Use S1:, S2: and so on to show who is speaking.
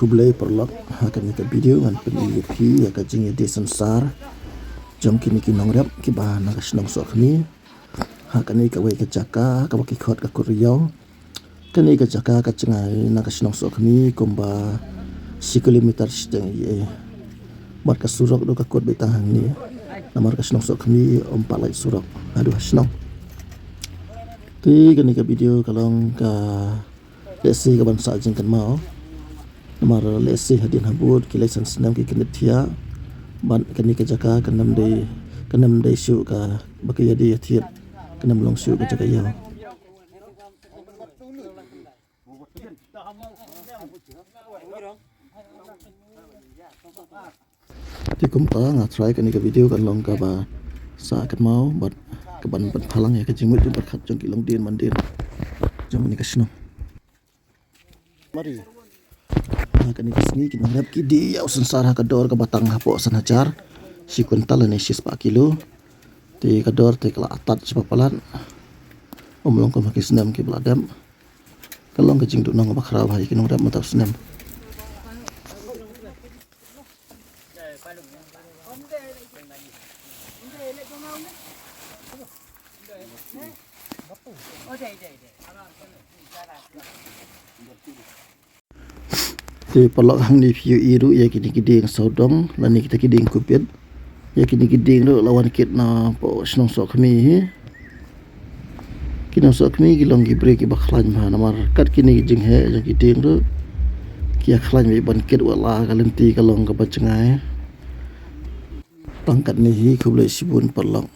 S1: kublai perlok akan ke video ngan peli pi akan jing di Synsar jom kini ki Nongrep ki ba na kasnong sok ni akan ni ka wei ke jaka ka ki khot ka kuriau kan ni ka jaka ka cengai na kasnong sok ni komba 1 kilometer sedang ye mat ka surok do ka kot betahang ni namar kasnong sok ni palai surok aduh snong ti kan ni ka video kalong ka lesi ka bansa jing kan mau namar lesi hadin habut ki lesan senam ki kinit thia ban kan ni ka jaka kanam dei syu ka baki yadi thiet kanam long syu ka jaka ya ti kumpa nga try kan ni ka video kan long ka ba sa kan mau bat ka ban phalang ya ka jingmut jum khat jong ki long din mandir jom ni ka sno mari kan ni kesni ki Nongrep ki di au Synsar ka dor ka batang hapo sanajar si kuntal ni 4 kilo ti ka dor te kala atat sepapalan omlong ko makis senam ki bladam kalong ka jing du nong bakra bhai ki Nongrep matap senam ti pelok hang ni view iru ya kini kiding saudong lani kita kiding kupit ya kini kiding ro lawan kit na po snong sok mi kini sok mi gilong gi break ba khlan ma namar kat kini jing he jang kiding ro kia khlan mi ban kit wala kalenti kalong ka bacngai pangkat ni hi kublai sibun pelok